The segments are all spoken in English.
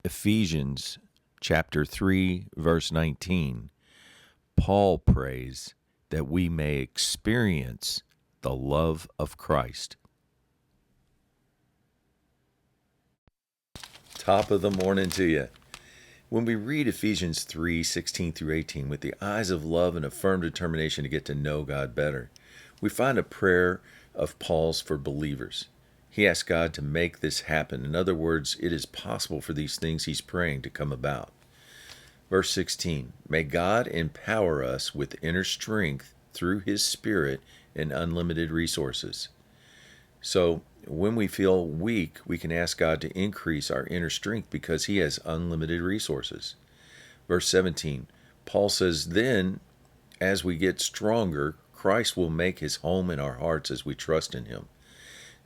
Ephesians chapter 3, verse 19, Paul prays that we may experience the love of Christ. Top of the morning to you. When we read Ephesians 3:16 through 18 with the eyes of love and a firm determination to get to know God better, we find a prayer of Paul's for believers. He asks God to make this happen. In other words, it is possible for these things he's praying to come about. Verse 16, may God empower us with inner strength through his Spirit and unlimited resources. So when we feel weak, we can ask God to increase our inner strength because he has unlimited resources. Verse 17, Paul says, then as we get stronger, Christ will make his home in our hearts as we trust in him.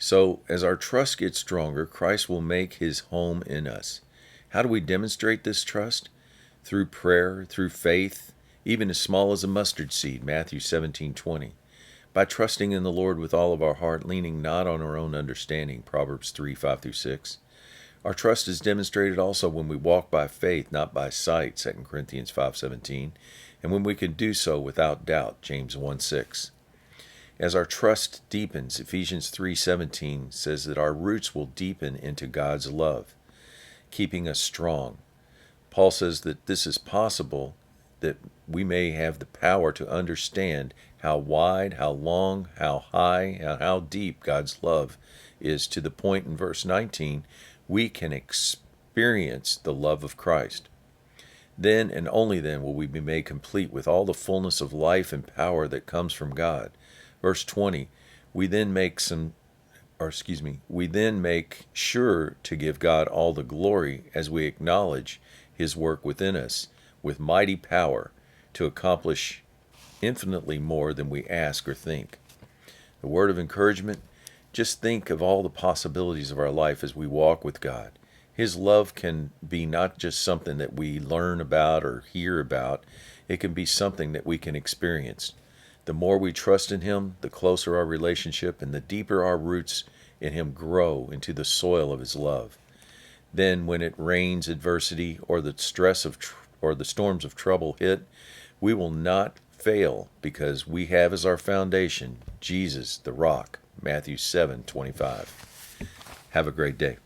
So as our trust gets stronger, Christ will make his home in us. How do we demonstrate this trust? Through prayer, through faith, even as small as a mustard seed, Matthew 17:20. By trusting in the Lord with all of our heart, leaning not on our own understanding, Proverbs 3:5 through 6. Our trust is demonstrated also when we walk by faith, not by sight, 2 Corinthians 5:17, and when we can do so without doubt, James 1:6. As our trust deepens, Ephesians 3:17 says that our roots will deepen into God's love, keeping us strong. Paul says that this is possible, that we may have the power to understand how wide, how long, how high, and how deep God's love is, to the point in verse 19, we can experience the love of Christ. Then and only then will we be made complete with all the fullness of life and power that comes from God. Verse 20, we then make sure to give God all the glory as we acknowledge his work within us with mighty power to accomplish infinitely more than we ask or think. The word of encouragement, just think of all the possibilities of our life as we walk with God. His love can be not just something that we learn about or hear about. It can be something that we can experience. The more we trust in him, the closer our relationship and the deeper our roots in him grow into the soil of his love. Then when it rains adversity or the stress of or the storms of trouble hit, we will not fail because we have as our foundation Jesus, the rock, Matthew 7:25. Have a great day.